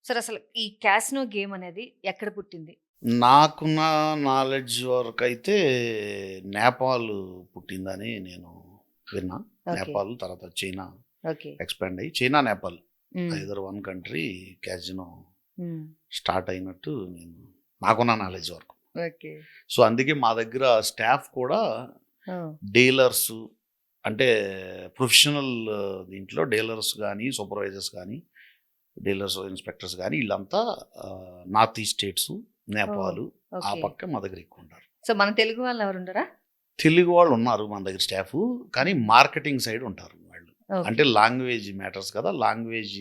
Sir అసలు ఈ casino game అనేది ఎక్కడ పుట్టింది? నాకున్న నాలెడ్జ్ వరకైతే నేపాల్ పుట్టిందని నేను విన్నా. ఓకే. నేపాల్ తర్వాత చైనా ఓకే. ఎక్స్‌పాండ్ అయ్యి చైనా, నేపాల్ హ్మ్. ఐదర్ వన్ కంట్రీ క్యాసినో హ్మ్. స్టార్ట్ అయినట్టు నాకున్న నాలెడ్జ్ వరకు. ఓకే. సో, అందుకే మా దగ్గర స్టాఫ్ కూడా ఓహ్! డీలర్సు అంటే ప్రొఫెషనల్ దీంట్లో డీలర్స్ గానీ, సూపర్వైజర్స్ గానీ, డీలర్స్, ఇన్స్‌పెక్టర్స్ గానీ ఈళ్ళంతా నార్త్ ఈస్ట్ స్టేట్సు, ఓహ్! నేపాలు ఆ ఓకే. పక్క మా దగ్గర ఎక్కువుంటారు. సో, మన తెలుగు వాళ్ళు ఎవరుండరా? తెలుగు వాళ్ళున్నారు మన దగ్గర స్టాఫు. కానీ హ్మ్. మార్కెటింగ్ సైడ్ ఉంటారు వాళ్ళు. అంటే ఓకే. లాంగ్వేజ్ మ్యాటర్స్ కదా! లాంగ్వేజ్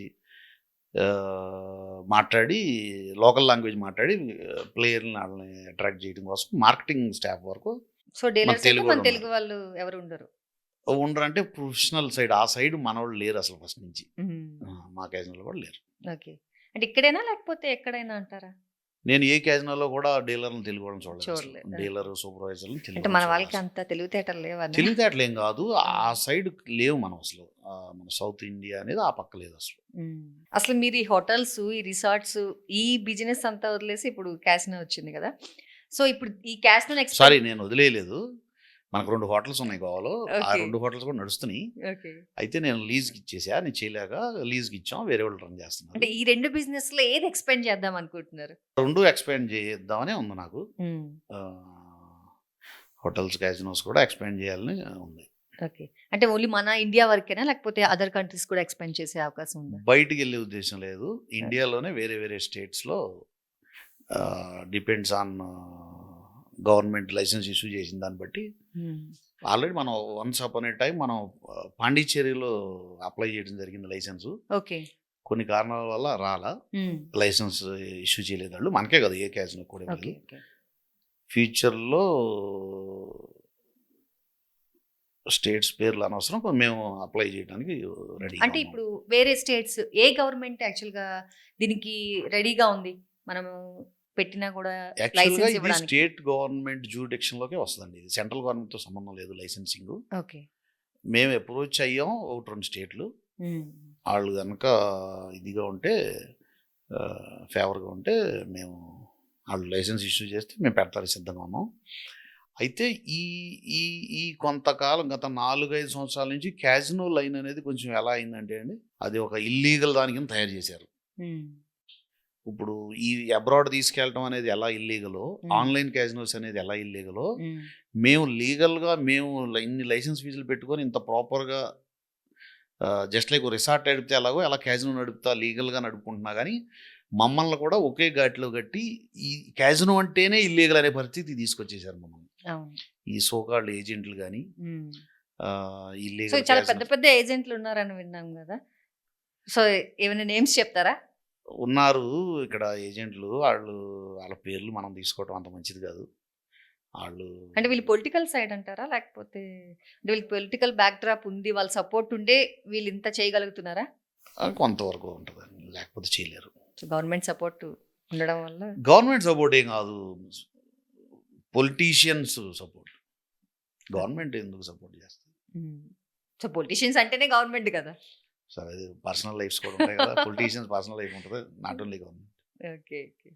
మాట్లాడి లోకల్ లాంగ్వేజ్ మాట్లాడి ప్లేయర్‌లని ఆళ్ళని అట్రాక్ట్ చేయడం కోసం మార్కెటింగ్ స్టాఫ్ వరకు సో, మన డీలర్స్ అయితే మన తెలుగు తెలుగోళ్ళున్నారు. వాళ్ళు ఎవరు ఉండరు. ఉండరంటే ప్రొఫెషనల్ సైడ్ ఆ సైడ్ మనోళ్ళు లేరసలు ఫస్ట్ నుంచి. హ్మ్. మా క్యాజినోలో కూడా లేరు. ఓకే. అంటే ఇక్కడేనా లేకపోతే ఎక్కడైనా అంటారా? నేను ఏ క్యాజినోలో కూడా డీలర్‌లని తెలుగు వాళ్ళని చూడలేదసలు. చూడలేదు. ఓకే. డీలరు, సూపర్వైజర్‌లని తెలుగు అంటే మన వాళ్ళని వాళ్ళకి చూడలేదసలు. అంత తెలివితేటలు లేవనా? తెలివితేటలేం గాదు. ఆ హ్మ్. సైడ్ లేవు మనం అసలు. మన సౌత్ ఇండియా అనేది ఆ పక్క లేదసలు. హ్మ్. అసలు మీరు ఈ హోటల్స్, ఈ రిసార్ట్స్ ఈ బిజినెస్ అంతా వదిలేసి ఇప్పుడు క్యాసినో వచ్చింది గదా! సో, ఇప్పుడు ఈ క్యాసినోని సారీ ఎక్స్‌పాండ్ నేను వదిలేయలేదు. మనకు 2 హోటల్స్ ఉన్నాయి గోవాలో. ఆ ఓకే. 2 హోటల్స్ కూడా నడుస్తున్నాయి. ఓకే. అయితే నేను లీజ్‌కి ఇచ్చేసా. నేను చేయలేక లీజ్‌కి ఇచ్చాం. వేరే వాళ్ళు రన్ చేస్తున్నారు. అంటే ఈ 2 బిజినెస్‌లో ఏది ఎక్స్‌పాండ్ చేద్దాం అనుకుంటున్నారు? 2 ఎక్స్‌పాండ్ చేద్దామనే ఉంది నాకు. హ్మ్. ఆహ్, హోటల్స్, క్యాసినోస్ కూడా ఎక్స్‌పాండ్ చేయాలని ఉంది. ఓకే. అంటే ఓన్లీ మన ఇండియా వరకేనా? లేకపోతే అదర్ కంట్రీస్ కూడా ఎక్స్‌పాండ్ చేసే అవకాశం ఉందా? బయటికెళ్ళే ఉద్దేశ్యం లేదు. ఓకే. ఇండియాలోనే వేరే వేరే స్టేట్స్‌లో depends on government license issue చేసిన దాన్ని బట్టి హ్మ్. ఆల్రెడీ మనం వన్స్ అపాన్ ఏ టైమ్ మనం పాండిచ్చేరిలో అప్లై చేయడం జరిగింది లైసెన్సు. ఓకే. కొన్ని కారణాల వల్ల రాలా. హ్మ్. లైసెన్స్ ఇష్యూ చేయలేదు ఆళ్ళు. మనకే కాదు ఏ క్యాసినోకి కూడా ఓకే. ఇవ్వలేదు. ఓకే. ఫ్యూచర్‌లో స్టేట్స్ పేర్లు అనవసరం. మేము అప్లై చేయడానికి రెడీగా అంటే ఉన్నాం. ఇప్పుడు వేరే స్టేట్స్ ఏ గవర్నమెంట్ యాక్చువల్‌గా దీనికి రెడీగా ఉంది? మనము పెట్టినా కూడా యాక్చువల్‌గా లైసెన్స్ ఇది ఇవ్వడానికి? స్టేట్ గవర్నమెంట్ జ్యూరిడిక్షన్‌లోకే వస్తదండి. ఇది సెంట్రల్ గవర్నమెంట్‌తో సంబంధం లేదు లైసెన్సింగు. ఓకే. మేము అప్రోచ్ అయ్యాం 1, 2 స్టేట్‌లు. హ్మ్. ఆళ్ళు గనక ఇదిగా ఉంటే ఫేవర్‌గా ఉంటే మేము ఆళ్ళు లైసెన్స్ ఇష్యూ చేస్తే మేము పెడతానికి సిద్ధంగా ఉన్నాం. అయితే ఈ ఈ ఈ కొంతకాలం గత 4, 5 సంవత్సరాల నుంచి క్యాజినో లైన్ అనేది కొంచెం ఎలా అయిందంటే అండి, అది ఒక ఇల్లీగల్ దాని కింద తయారు చేశారు. హ్మ్. ఇప్పుడు ఈ అబ్రాడ్ తీసుకెళ్ళటం అనేది ఎలా ఇల్లీగలో, హ్మ్. ఆన్‌లైన్ క్యాజినోస్ అనేది ఎలా ఇల్లీగలో, హ్మ్. మేము లీగల్‌గా ఇన్ని లైసెన్స్ ఫీజులు పెట్టుకొని ఇంత ప్రాపర్‌గా జస్ట్ లైక్ రిసార్ట్ నడిపితే ఎలాగో అలా క్యాజినో నడుపుతా లీగల్‌గా నడుపుకుంటున్నా గానీ, మమ్మల్ని కూడా ఒకే ఘాట్లో కట్టి ఈ క్యాజినో అంటేనే ఇల్లీగల్ అనే పరిస్థితికి తీసుకొచ్చేసారు మమ్మల్ని. అవును. ఈ సో కాల్డ్ ఏజెంట్లు గాని, హ్మ్. సో, ఇల్లీగల్ చాలా పెద్ద క్యాజినోస్ పెద్ద ఏజెంట్లున్నారని విన్నాం గదా! సో, ఏమైనా నేమ్స్ చెప్తారా? ఉన్నారు. ఇక్కడ ఏజెంట్లు ఆళ్ళ పేర్లు మనం తీసుకోవటం అంత మంచిది కాదు. ఆళ్ళు అంటే వీళ్ళు పొలిటికల్ సైడ్ అంటారా? లేకపోతే అంటే వీళ్ళకి పొలిటికల్ బ్యాక్‌డ్రాప్ ఉంది. వాళ్ళ సపోర్ట్ ఉండే వీళ్ళింత చేయగలుగుతున్నారా? కొంతవరకు ఉంటదండి. లేకపోతే చేయలేరు. సో, గవర్నమెంట్ సపోర్ట్ ఉండడం వల్ల గవర్నమెంట్ సపోర్ట్ ఏం కాదు. Politicians support. ఓకే. గవర్నమెంట్ ఎందుకు సపోర్ట్ చేస్తది? హ్మ్. సో, పొలిటీషియన్స్ అంటేనే గవర్నమెంట్ గదా! సరే అది పర్సనల్ లైఫ్స్ కూడా ఉంటాయి కదా! పొలిటీషియన్స్ పర్సనల్ లైఫ్ ఉంటది. Not only government. Okay. Okay.